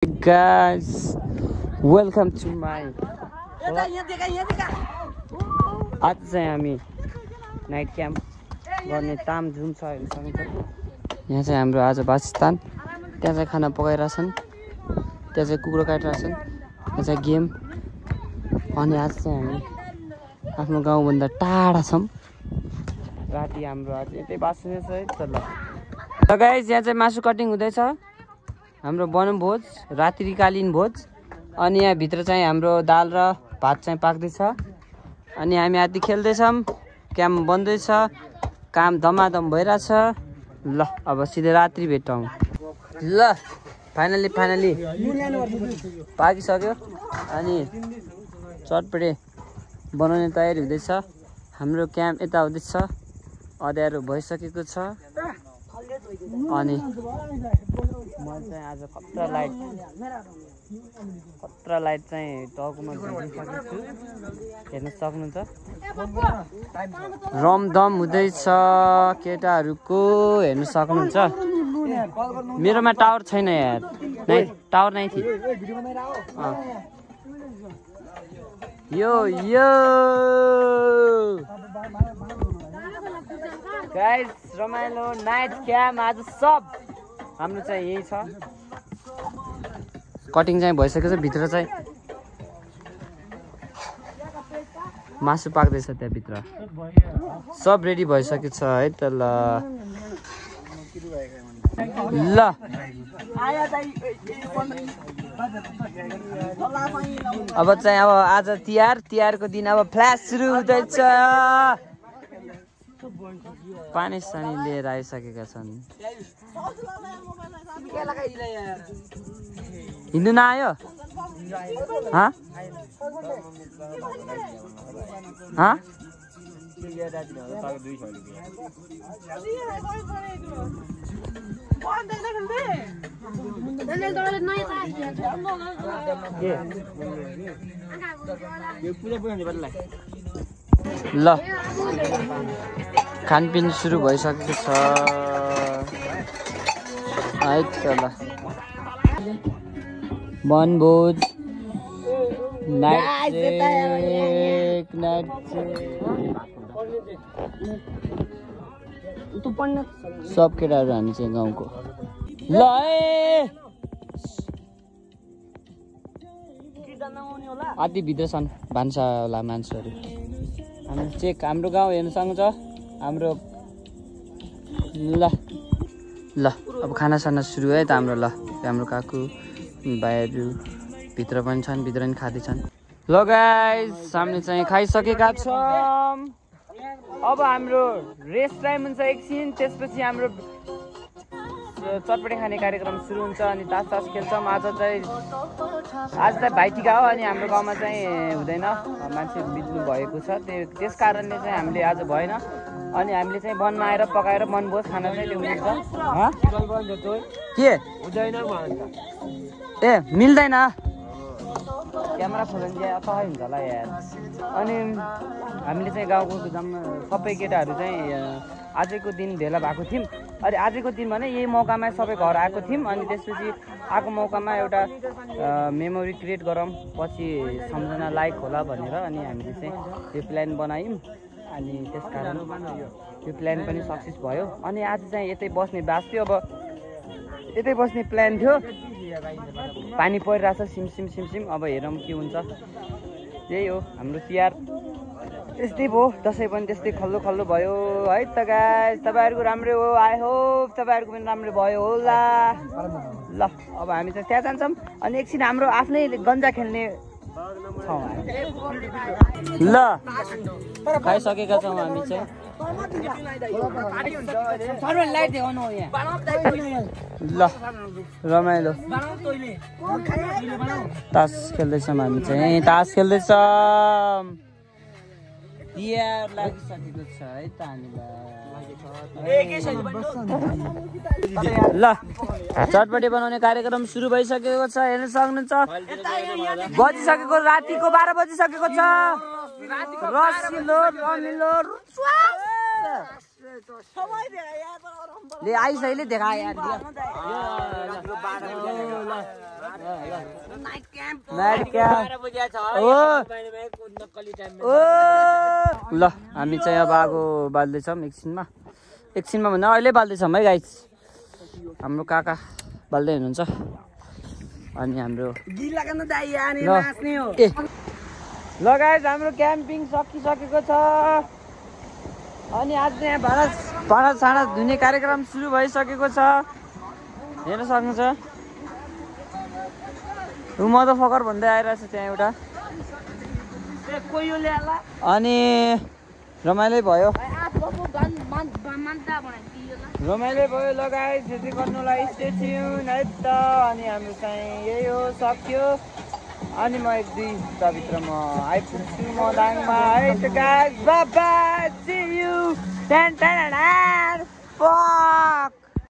Guys, welcome to my आज चाहिँ हामी नाइट क्याम्प गर्ने तामझुम छ हेर्न सक्नुहुन्छ। यहाँ चाहिँ हाम्रो आज वासस्थान, त्यहाँ चाहिँ खाना पकाइरहेछन्, त्यहाँ चाहिँ कुकुर काटिरहेछन्, त्यहाँ चाहिँ गेम। अनि आज चाहिँ हामी आफ्नो गाउँभन्दा टाढा छौँ। राति हाम्रो आज यतै बाँच्ने छ है त। ल गाइस, यहाँ चाहिँ मासु कटिङ हुँदैछ, हाम्रो वनभोज, रात्रिकालीन भोज। अनि यहाँ भित्र चाहिँ हाम्रो दाल र भात चाहिँ पाक्दैछ। अनि हामी आदि खेल्दैछौँ, क्याम्प बन्दैछ, काम धमाधम भइरहेछ। ल अब सिधै रात्रि भेटौँ। ल फाइनली पाकिसक्यो। अनि चटपटे बनाउने तयारी हुँदैछ। हाम्रो क्याम्प यता हुँदैछ, अँध्यारो भइसकेको छ। अनि मैले चाहिँ आज खतरा लाइट चाहिँ टाउकोमा भिजिसकेको छु, हेर्न सक्नुहुन्छ। रमदम हुँदैछ केटाहरूको, हेर्न सक्नुहुन्छ। मेरोमा टावर छैन यार, टावर नै थियो। यो गाइस, रमाइलो नाइट क्याम्प आज सब हाम्रो चाहिँ यही छ। कटिङ चाहिँ भइसकेको छ, भित्र चाहिँ मासु पाक्दैछ, त्यहाँभित्र सब रेडी भइसकेको छ है त। ल अब चाहिँ आज तिहारको दिन अब फ्ल्यास सुरु हुँदैछ। पानी सानी लिएर आइसकेका छन्। हिँड्नु नआयो? ल खानपिन सुरु भइसकेको छ है त। ल वनभोज नाइट सब केटाहरू हामी चाहिँ गाउँको। ल अति भित्र छन् भान्सावाला मान्छेहरू। हामी चेक, हाम्रो गाउँ हेर्न सक्नुहुन्छ हाम्रो। ल अब खानासाना सुरु है त हाम्रो। ल हाम्रो काकु भाइहरू भित्र पनि छन्, भित्र पनि खाँदैछन्। ल गाइस, हामीले चाहिँ खाइसकेका छौँ। अब हाम्रो रेस्ट टाइम हुन्छ एकछिन, त्यसपछि हाम्रो चटपटे खाने कार्यक्रम सुरु हुन्छ। अनि तास खेल्छौँ। आज चाहिँ भाइटिका हो, अनि हाम्रो गाउँमा चाहिँ हुँदैन, मान्छे बित्नु भएको छ, त्यस कारणले चाहिँ हामीले आज भएन। अनि हामीले चाहिँ वनमा आएर पकाएर वनभोज खाना चाहिँ ल्याउनुहुन्छ। के ए मिल्दैन, क्यामेरा खोल्नु चाहिँ असहज हुन्छ होला यार। अनि हामीले चाहिँ गाउँको सबै केटाहरू चाहिँ आजको दिन भेला भएको थियौँ। अनि आजको दिन भने यही मौकामा सबै घर आएको थियौँ। अनि त्यसपछि आएको मौकामा एउटा मेमोरी क्रिएट गरौँ, पछि सम्झना लायक होला भनेर अनि हामीले चाहिँ त्यो प्लान बनायौँ। अनि त्यस कारण त्यो प्लान पनि सक्सेस भयो। अनि आज चाहिँ यतै बस्ने बास थियो, अब यतै बस्ने प्लान थियो। पानी परिरहेछ सिमसिम। अब हेरौँ के हुन्छ। त्यही हो हाम्रो तिहार, त्यस्तै भयो। दसैँ पनि त्यस्तै खल्लो भयो है त गाइस। तपाईँहरूको राम्रै हो, आई होप तपाईँहरूको पनि राम्रै भयो होला। ल अब हामी चाहिँ त्यहाँ जान्छौँ। अनि एकछिन हाम्रो आफ्नै गन्जा खेल्ने छौँ। ल खाइसकेका छौँ हामी चाहिँ। ल रमाइलो तास खेल्दैछौँ हामी चाहिँ, तास खेल्दैछौँ। तिहार लागिसकेको छ है त हामीलाई। ल चटपटे बनाउने कार्यक्रम सुरु भइसकेको छ, हेर्न सक्नुहुन्छ। बजिसकेको रातिको 12 बजिसकेको छ। रसिलो रमिलो ले आइस अहिले देखा यार। नाइट क्याम्प ल हामी चाहिँ अब आगो बाल्दैछौँ एकछिनमा भन्दा अहिले बाल्दैछौँ है गाइस हाम्रो काका बाल्दै हुनुहुन्छ अनि हाम्रो ल गाइस हाम्रो क्याम्पिङ सकिसकेको छ अनि आज यहाँ भाँडा साँडा धुने कार्यक्रम सुरु भइसकेको छ हेर्न सक्नुहुन्छ मदरफकर भन्दै आइरहेछ त्यहाँ एउटा अनि रमाइलो भयो ल गाइस यति गर्नुलाई स्टे ट्युन है त अनि हाम्रो चाहिँ यही हो सक्यो अनि म 1-2 हप्ताभित्र म आइपुग्छु मदाङमा है त guys bye bye C you 10 10 and fuck